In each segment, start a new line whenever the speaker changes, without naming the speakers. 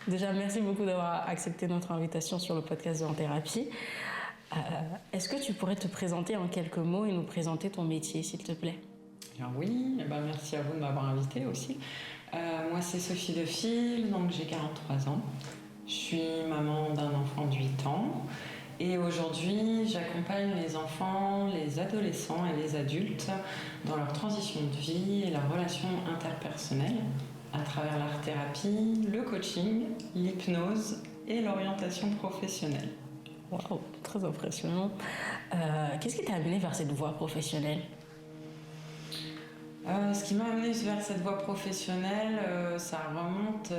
Déjà, merci beaucoup d'avoir accepté notre invitation sur le podcast de En Thérapie. Est-ce que tu pourrais te présenter en quelques mots et nous présenter ton métier, s'il te plaît?
Alors oui, merci à vous de m'avoir invité aussi. Moi, c'est Sophie Defil, donc j'ai 43 ans. Je suis maman d'un enfant de 8 ans. Et aujourd'hui, j'accompagne les enfants, les adolescents et les adultes dans leur transition de vie et leur relation interpersonnelle à travers l'art-thérapie, le coaching, l'hypnose et l'orientation professionnelle.
Wow, très impressionnant. Qu'est-ce qui t'a amené vers cette voie professionnelle?
Ce qui m'a amené vers cette voie professionnelle, ça remonte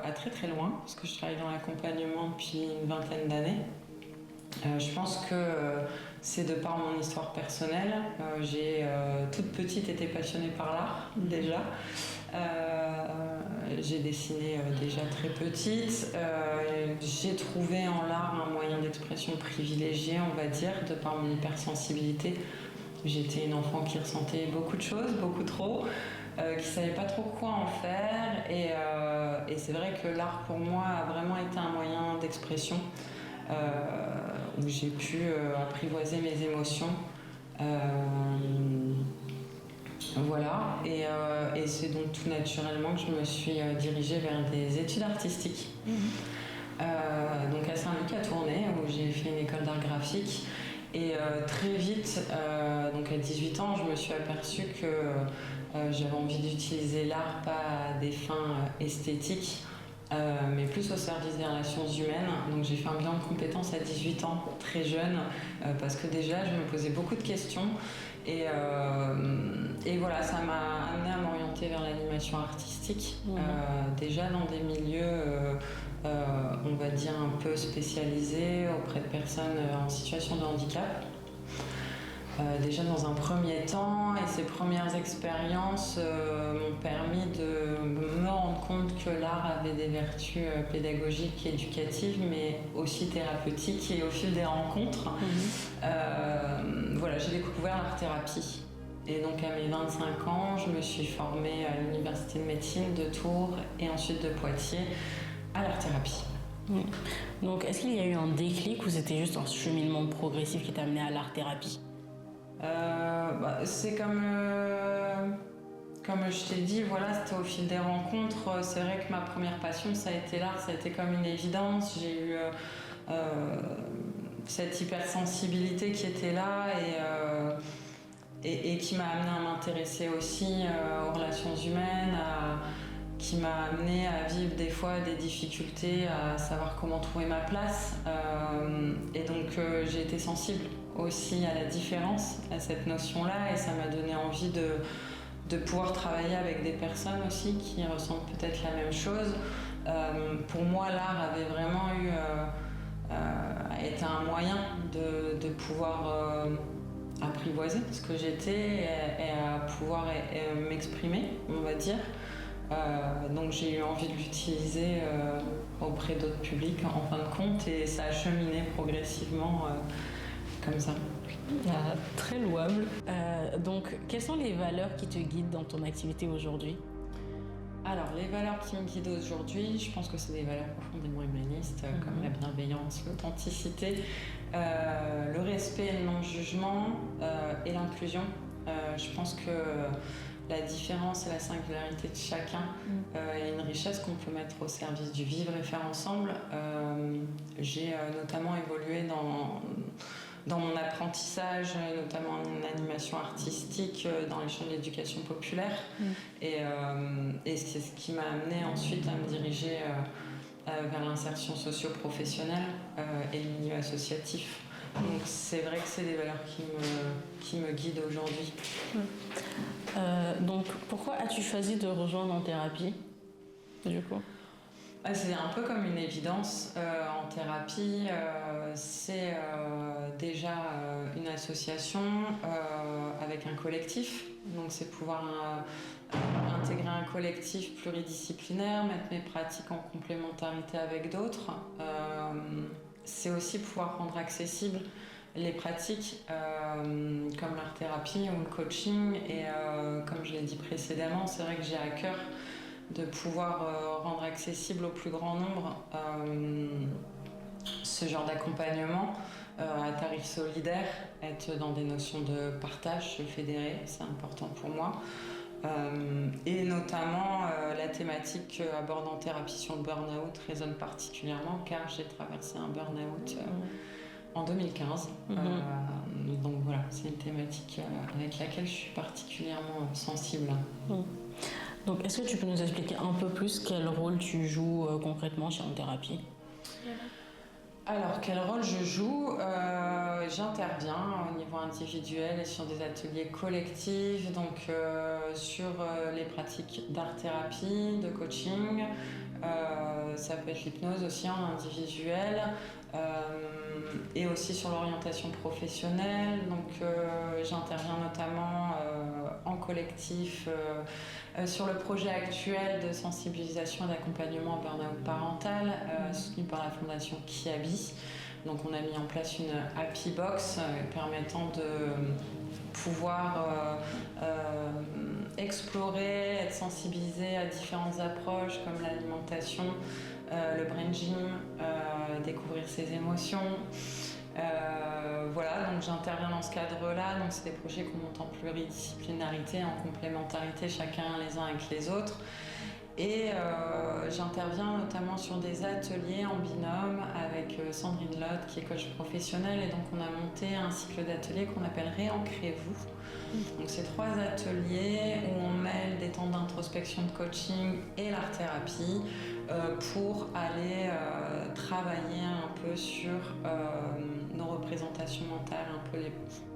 à très très loin, parce que je travaille dans l'accompagnement depuis une vingtaine d'années. Je pense que c'est de par mon histoire personnelle. J'ai toute petite été passionnée par l'art déjà. J'ai dessiné déjà très petite. J'ai trouvé en l'art un moyen d'expression privilégié, on va dire, de par mon hypersensibilité. J'étais une enfant qui ressentait beaucoup de choses, beaucoup trop, qui savait pas trop quoi en faire. Et c'est vrai que l'art pour moi a vraiment été un moyen d'expression où j'ai pu apprivoiser mes émotions. Voilà, et c'est donc tout naturellement que je me suis dirigée vers des études artistiques. Donc à Saint-Luc à Tournai, où j'ai fait une école d'art graphique. Et très vite, donc à 18 ans, je me suis aperçue que j'avais envie d'utiliser l'art pas à des fins esthétiques, mais plus au service des relations humaines. Donc j'ai fait un bilan de compétences à 18 ans, très jeune, parce que déjà je me posais beaucoup de questions. Et voilà, ça m'a amené à m'orienter vers l'animation artistique, déjà dans des milieux, on va dire, un peu spécialisés auprès de personnes en situation de handicap. Déjà dans un premier temps, et ces premières expériences m'ont permis de me rendre compte que l'art avait des vertus pédagogiques et éducatives, mais aussi thérapeutiques. Et au fil des rencontres, voilà, j'ai découvert l'art-thérapie. Et donc à mes 25 ans, je me suis formée à l'université de médecine de Tours et ensuite de Poitiers à l'art-thérapie.
Donc est-ce qu'il y a eu un déclic ou c'était juste un cheminement progressif qui t'a amené à l'art-thérapie?
C'est comme je t'ai dit, voilà, c'était au fil des rencontres. C'est vrai que ma première passion, ça a été l'art, ça a été comme une évidence. J'ai eu cette hypersensibilité qui était là et qui m'a amené à m'intéresser aussi aux relations humaines, qui m'a amené à vivre des fois des difficultés, à savoir comment trouver ma place. Et donc j'ai été sensible aussi à la différence, à cette notion-là, et ça m'a donné envie de pouvoir travailler avec des personnes aussi qui ressentent peut-être la même chose. Pour moi, l'art avait vraiment été un moyen de pouvoir apprivoiser ce que j'étais et à pouvoir m'exprimer, on va dire. Donc j'ai eu envie de l'utiliser auprès d'autres publics en fin de compte, et ça a cheminé progressivement comme ça.
Très louable. Donc quelles sont les valeurs qui te guident dans ton activité aujourd'hui?
Alors les valeurs qui me guident aujourd'hui, je pense que c'est des valeurs profondément humanistes, comme la bienveillance, l'authenticité, le respect et le non-jugement et l'inclusion. Je pense que la différence et la singularité de chacun est une richesse qu'on peut mettre au service du vivre et faire ensemble. J'ai notamment évolué dans mon apprentissage, notamment en animation artistique, dans les champs de l'éducation populaire. Et c'est ce qui m'a amené ensuite à me diriger vers l'insertion socio-professionnelle et le milieu associatif. Donc c'est vrai que c'est des valeurs qui me guident aujourd'hui.
Donc pourquoi as-tu choisi de rejoindre En Thérapie, du coup?
C'est un peu comme une évidence. En thérapie, c'est déjà une association avec un collectif. Donc c'est pouvoir intégrer un collectif pluridisciplinaire, mettre mes pratiques en complémentarité avec d'autres. C'est aussi pouvoir rendre accessible les pratiques comme l'art-thérapie ou le coaching. Et comme je l'ai dit précédemment, c'est vrai que j'ai à cœur de pouvoir rendre accessible au plus grand nombre ce genre d'accompagnement à tarif solidaire, être dans des notions de partage, se fédérer, c'est important pour moi. Et notamment la thématique qu'aborde en thérapie sur le burn-out résonne particulièrement car j'ai traversé un burn-out en 2015. Donc voilà, c'est une thématique avec laquelle je suis particulièrement sensible.
Donc est-ce que tu peux nous expliquer un peu plus quel rôle tu joues concrètement chez En Thérapie ?
Alors, quel rôle je joue ? J'interviens au niveau individuel et sur des ateliers collectifs, donc sur les pratiques d'art-thérapie, de coaching. Ça peut être l'hypnose aussi en individuel et aussi sur l'orientation professionnelle. Donc, j'interviens notamment en collectif sur le projet actuel de sensibilisation et d'accompagnement au burn-out parental soutenu par la fondation Kiabi. Donc on a mis en place une Happy Box permettant de pouvoir explorer, être sensibilisé à différentes approches comme l'alimentation, le brain gym, découvrir ses émotions. Voilà, donc j'interviens dans ce cadre-là. Donc c'est des projets qu'on monte en pluridisciplinarité, en complémentarité chacun les uns avec les autres. Et j'interviens notamment sur des ateliers en binôme avec Sandrine Lotte qui est coach professionnelle, et donc on a monté un cycle d'ateliers qu'on appelle Réancrez-vous. Donc c'est 3 ateliers où on mêle des temps d'introspection, de coaching et l'art-thérapie pour aller travailler un peu sur nos représentations mentales, un peu les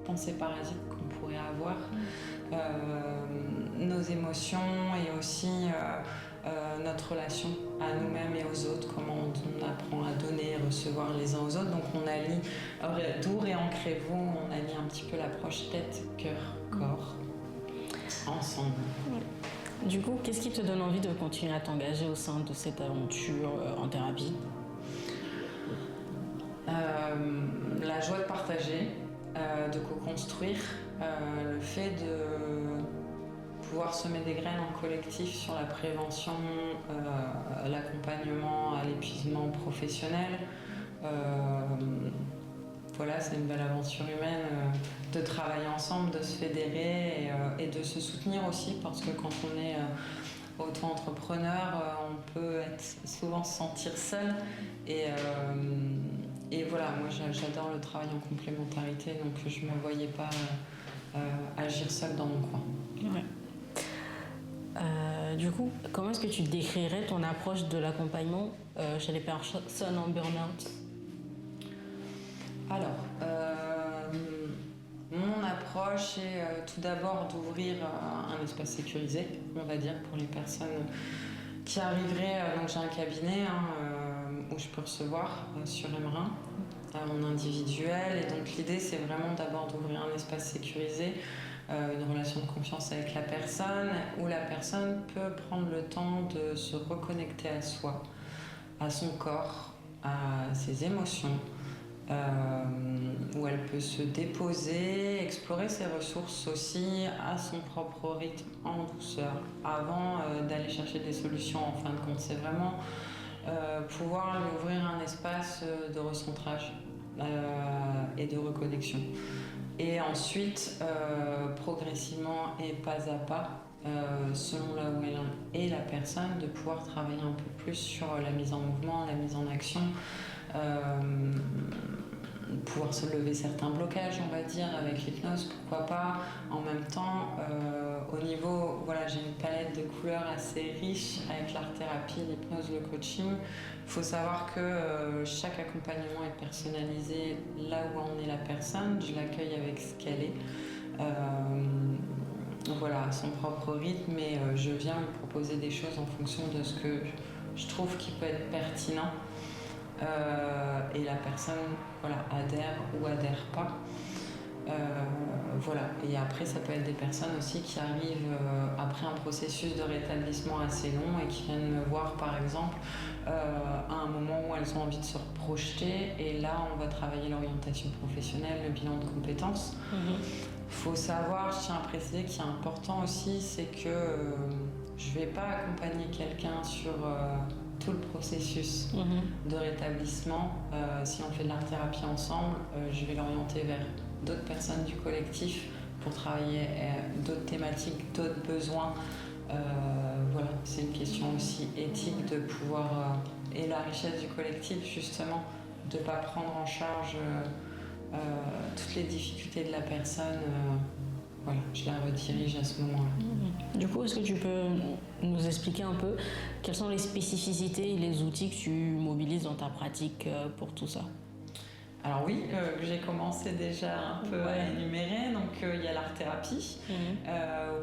pensées parasites qu'on pourrait avoir, nos émotions et aussi notre relation à nous-mêmes et aux autres, comment on apprend à donner et recevoir les uns aux autres. Donc on allie, d'où Réancrez-vous, on allie un petit peu l'approche tête, cœur, corps, ensemble.
Du coup, qu'est-ce qui te donne envie de continuer à t'engager au sein de cette aventure en thérapie ?
La joie de partager, de co-construire, le fait de pouvoir semer des graines en collectif sur la prévention, l'accompagnement à l'épuisement professionnel. Voilà, c'est une belle aventure humaine de travailler ensemble, de se fédérer et de se soutenir aussi, parce que quand on est auto-entrepreneur, on peut souvent se sentir seul. Et voilà, moi j'adore le travail en complémentarité, donc je ne me voyais pas agir seule dans mon coin.
Ouais. Du coup, comment est-ce que tu décrirais ton approche de l'accompagnement chez les personnes en burn-out ?
Alors, mon approche est tout d'abord d'ouvrir un espace sécurisé, on va dire, pour les personnes qui arriveraient. Donc j'ai un cabinet où je peux recevoir sur Emerin en individuel, et donc l'idée c'est vraiment d'abord d'ouvrir un espace sécurisé, une relation de confiance avec la personne, où la personne peut prendre le temps de se reconnecter à soi, à son corps, à ses émotions, où elle peut se déposer, explorer ses ressources aussi à son propre rythme, en douceur, avant d'aller chercher des solutions en fin de compte. C'est vraiment pouvoir lui ouvrir un espace de recentrage et de reconnexion. Et ensuite, progressivement et pas à pas, selon là où elle est la personne, de pouvoir travailler un peu plus sur la mise en mouvement, la mise en action, pouvoir se lever certains blocages, on va dire, avec l'hypnose, pourquoi pas. En même temps, au niveau, voilà, j'ai une palette de couleurs assez riche avec l'art-thérapie, l'hypnose, le coaching. Il faut savoir que chaque accompagnement est personnalisé là où en est la personne. Je l'accueille avec ce qu'elle est. Voilà, à son propre rythme, et je viens lui proposer des choses en fonction de ce que je trouve qui peut être pertinent. Et la personne, voilà, adhère ou adhère pas. Voilà. Et après, ça peut être des personnes aussi qui arrivent après un processus de rétablissement assez long et qui viennent me voir, par exemple, à un moment où elles ont envie de se projeter. Et là, on va travailler l'orientation professionnelle, le bilan de compétences. Faut savoir, je tiens à préciser qu'il est important aussi, c'est que je ne vais pas accompagner quelqu'un sur tout le processus de rétablissement. Si on fait de l'art-thérapie ensemble, je vais l'orienter vers d'autres personnes du collectif pour travailler d'autres thématiques, d'autres besoins. Voilà, c'est une question aussi éthique de pouvoir, et la richesse du collectif justement, de ne pas prendre en charge toutes les difficultés de la personne. Voilà, je la redirige à ce moment-là.
Du coup, est-ce que tu peux nous expliquer un peu quelles sont les spécificités et les outils que tu mobilises dans ta pratique pour tout ça?
Alors oui, j'ai commencé déjà un peu à énumérer. Donc il y a l'art-thérapie,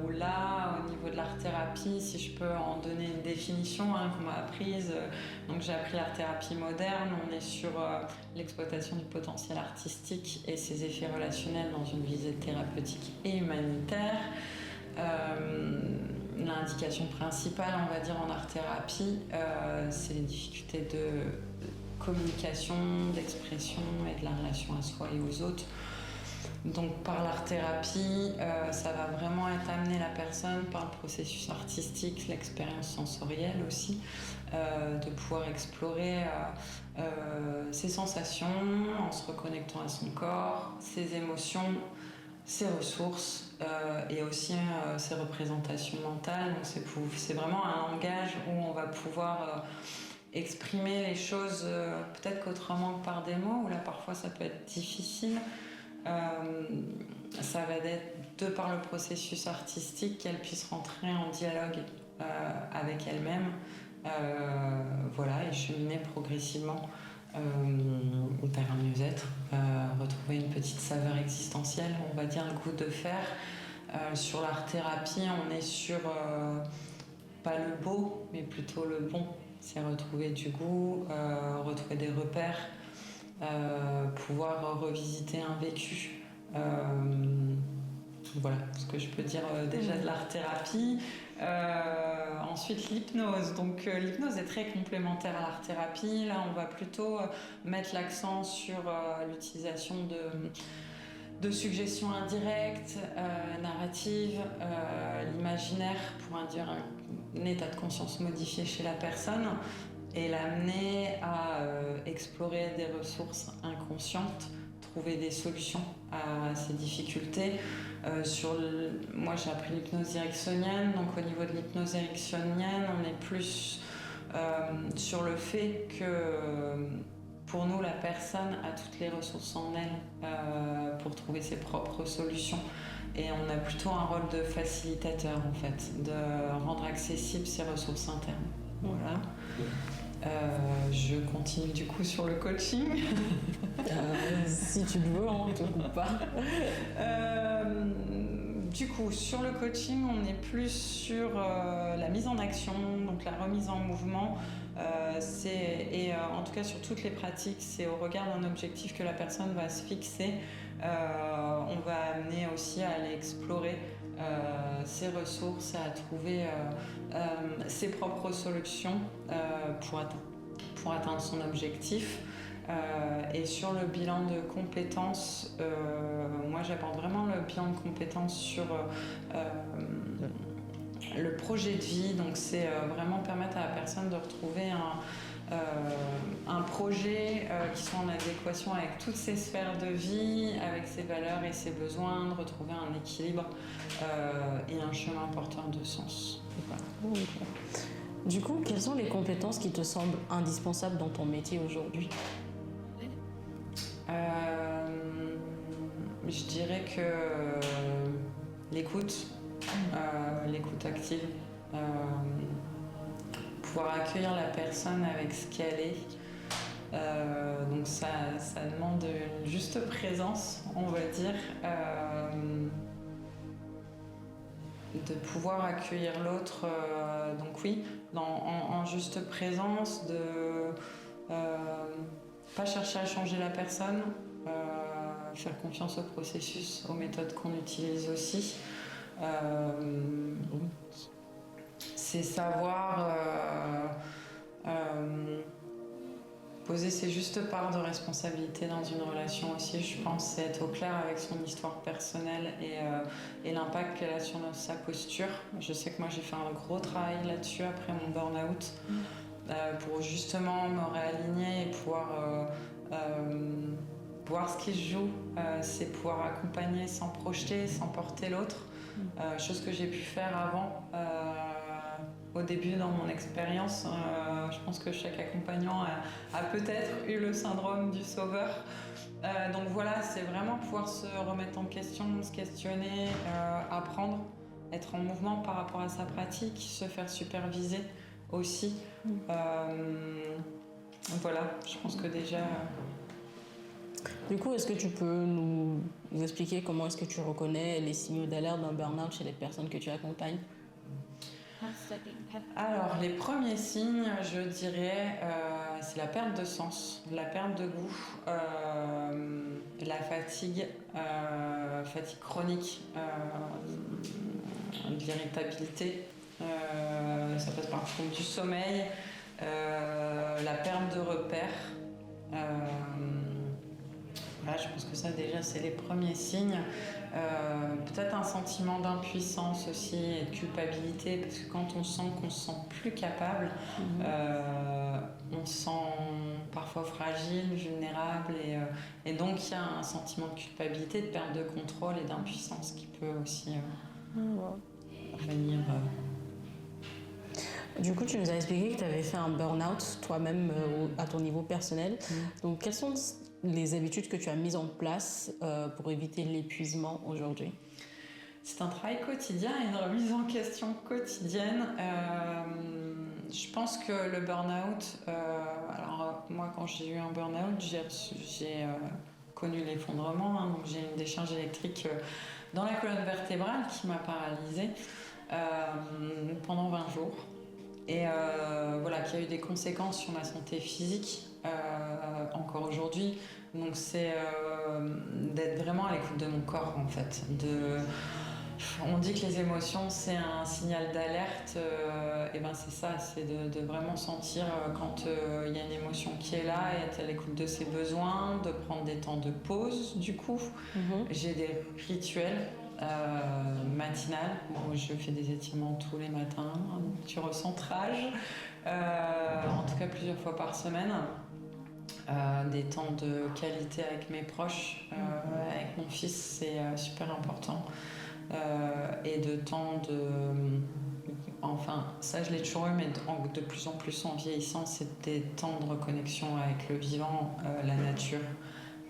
où là, au niveau de l'art-thérapie, si je peux en donner une définition qu'on m'a apprise, donc j'ai appris l'art-thérapie moderne. On est sur l'exploitation du potentiel artistique et ses effets relationnels dans une visée thérapeutique et humanitaire. L'indication principale, on va dire, en art-thérapie, c'est les difficultés de communication, d'expression et de la relation à soi et aux autres. Donc par l'art-thérapie, ça va vraiment être amener la personne par le processus artistique, l'expérience sensorielle aussi, de pouvoir explorer ses sensations en se reconnectant à son corps, ses émotions, ses ressources et aussi ses représentations mentales. Donc c'est vraiment un langage où on va pouvoir exprimer les choses peut-être qu'autrement que par des mots, où là parfois ça peut être difficile. Ça va être de par le processus artistique qu'elle puisse rentrer en dialogue avec elle-même, voilà, et cheminer progressivement vers un mieux-être, retrouver une petite saveur existentielle, on va dire le goût de faire. Sur l'art-thérapie, on est sur pas le beau, mais plutôt le bon. C'est retrouver du goût, retrouver des repères, pouvoir revisiter un vécu. Voilà ce que je peux dire déjà de l'art-thérapie. Ensuite, l'hypnose. Donc l'hypnose est très complémentaire à l'art-thérapie. Là, on va plutôt mettre l'accent sur l'utilisation de suggestions indirectes, narratives, l'imaginaire pour induire un état de conscience modifié chez la personne et l'amener à explorer des ressources inconscientes, trouver des solutions à ces difficultés. Moi, j'ai appris l'hypnose ericksonienne, donc au niveau de l'hypnose ericksonienne, on est plus sur le fait que pour nous, la personne a toutes les ressources en elle pour trouver ses propres solutions. Et on a plutôt un rôle de facilitateur, en fait, de rendre accessibles ces ressources internes. Voilà. Je continue du coup sur le coaching.
Si tu le veux, on ne te coupe pas.
Du coup, sur le coaching, on est plus sur la mise en action, donc la remise en mouvement. En tout cas sur toutes les pratiques, c'est au regard d'un objectif que la personne va se fixer. On va amener aussi à aller explorer ses ressources, à trouver ses propres solutions pour atteindre son objectif. Et sur le bilan de compétences, moi j'apporte vraiment le bilan de compétences sur le projet de vie. Donc c'est vraiment permettre à la personne de retrouver un projet qui soit en adéquation avec toutes ses sphères de vie, avec ses valeurs et ses besoins, de retrouver un équilibre et un chemin porteur de sens. Voilà.
Du coup, quelles sont les compétences qui te semblent indispensables dans ton métier aujourd'hui ?
Je dirais que l'écoute active, pouvoir accueillir la personne avec ce qu'elle est. Donc ça demande une juste présence, on va dire, de pouvoir accueillir l'autre. Donc oui, en juste présence, de pas chercher à changer la personne, faire confiance au processus, aux méthodes qu'on utilise aussi. C'est savoir poser ses justes parts de responsabilité dans une relation aussi, je pense, c'est être au clair avec son histoire personnelle et l'impact qu'elle a sur sa posture. Je sais que moi j'ai fait un gros travail là-dessus après mon burn-out pour justement me réaligner et pouvoir voir ce qui se joue, c'est pouvoir accompagner sans projeter, sans porter l'autre, chose que j'ai pu faire avant. Au début, dans mon expérience, je pense que chaque accompagnant a peut-être eu le syndrome du sauveur. Donc voilà, c'est vraiment pouvoir se remettre en question, se questionner, apprendre, être en mouvement par rapport à sa pratique, se faire superviser aussi. Voilà, je pense que déjà...
Du coup, est-ce que tu peux nous expliquer comment est-ce que tu reconnais les signaux d'alerte d'un burn-out chez les personnes que tu accompagnes?
Alors, les premiers signes, je dirais, c'est la perte de sens, la perte de goût, la fatigue, fatigue chronique, de l'irritabilité, ça passe par le trouble du sommeil, la perte de repères. Voilà, je pense que ça déjà c'est les premiers signes. Peut-être un sentiment d'impuissance aussi et de culpabilité, parce que quand on sent qu'on se sent plus capable, on se sent parfois fragile, vulnérable, et donc il y a un sentiment de culpabilité, de perte de contrôle et d'impuissance qui peut aussi venir.
Du coup, tu nous as expliqué que tu avais fait un burn-out toi-même à ton niveau personnel. Donc, quelles sont les habitudes que tu as mises en place pour éviter l'épuisement aujourd'hui?
C'est un travail quotidien et une remise en question quotidienne. Je pense que le burn-out, alors moi quand j'ai eu un burn-out, j'ai connu l'effondrement, donc j'ai une décharge électrique dans la colonne vertébrale qui m'a paralysée pendant 20 jours. Et voilà, qui a eu des conséquences sur ma santé physique encore aujourd'hui. Donc c'est d'être vraiment à l'écoute de mon corps en fait. On dit que les émotions c'est un signal d'alerte, et ben c'est ça, c'est de vraiment sentir quand il y a une émotion qui est là et être à l'écoute de ses besoins, de prendre des temps de pause du coup. J'ai des rituels matinales où je fais des étirements tous les matins, du recentrage, en tout cas plusieurs fois par semaine. Des temps de qualité avec mes proches, avec mon fils, c'est super important. Et de temps de... Enfin, ça je l'ai toujours eu, mais de plus en plus en vieillissant, c'est des temps de reconnexion avec le vivant, la nature,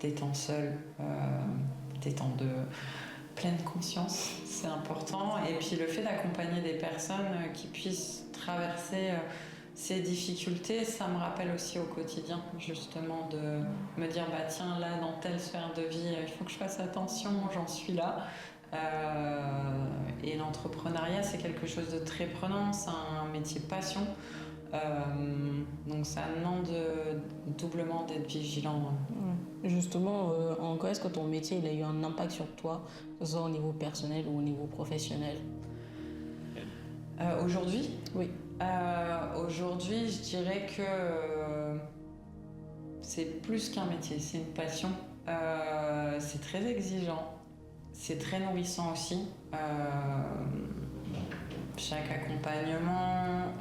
des temps seuls, des temps de pleine conscience, c'est important. Et puis le fait d'accompagner des personnes qui puissent traverser ces difficultés, ça me rappelle aussi au quotidien, justement, de me dire, bah tiens, là, dans telle sphère de vie, il faut que je fasse attention, j'en suis là. Et l'entrepreneuriat, c'est quelque chose de très prenant, c'est un métier passion. Donc ça demande doublement d'être vigilant.
Justement, en quoi est-ce que ton métier il a eu un impact sur toi, que ce soit au niveau personnel ou au niveau professionnel?
Aujourd'hui?
Oui.
Aujourd'hui, je dirais que c'est plus qu'un métier, c'est une passion. C'est très exigeant, c'est très nourrissant aussi. Chaque accompagnement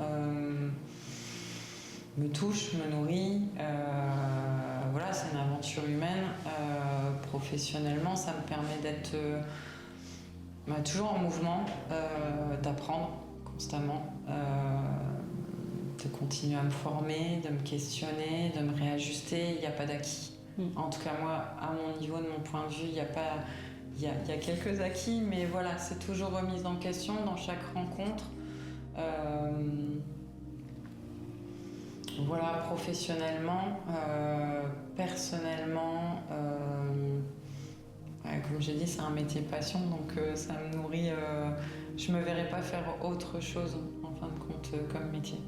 me touche, me nourrit. Voilà, c'est une aventure humaine. Professionnellement, ça me permet d'être toujours en mouvement, d'apprendre constamment, de continuer à me former, de me questionner, de me réajuster. Il n'y a pas d'acquis. En tout cas, moi, à mon niveau, de mon point de vue, il n'y a pas... Il y a quelques acquis, mais voilà, c'est toujours remise en question dans chaque rencontre. Voilà, professionnellement, personnellement, comme j'ai dit, c'est un métier passion, donc ça me nourrit. Je me verrais pas faire autre chose, en fin de compte, comme métier.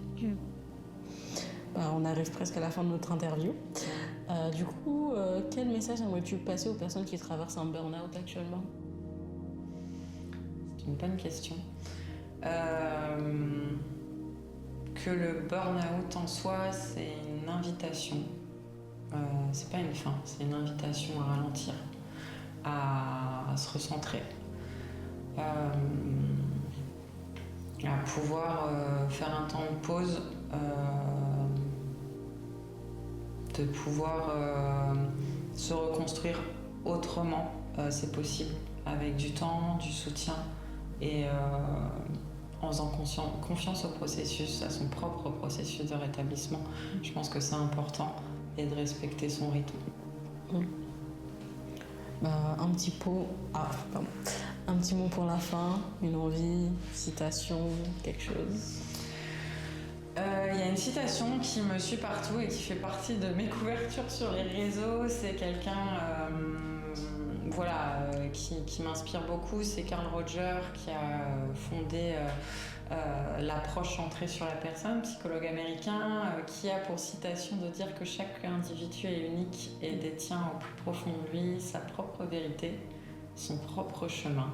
On arrive presque à la fin de notre interview. Du coup, quel message aimerais-tu passer aux personnes qui traversent un burn-out actuellement?
C'est une bonne question. Que le burn-out en soi, c'est une invitation. C'est pas une fin, c'est une invitation à ralentir, à se recentrer, à pouvoir faire un temps de pause, de pouvoir se reconstruire autrement. C'est possible, avec du temps, du soutien et en faisant confiance au processus, à son propre processus de rétablissement. Je pense que c'est important et de respecter son rythme.
Un petit mot pour la fin, une envie, citation, quelque chose.
Il y a une citation qui me suit partout et qui fait partie de mes couvertures sur les réseaux. C'est quelqu'un qui m'inspire beaucoup. C'est Carl Rogers qui a fondé l'approche centrée sur la personne, psychologue américain, qui a pour citation de dire que chaque individu est unique et détient au plus profond de lui sa propre vérité, son propre chemin.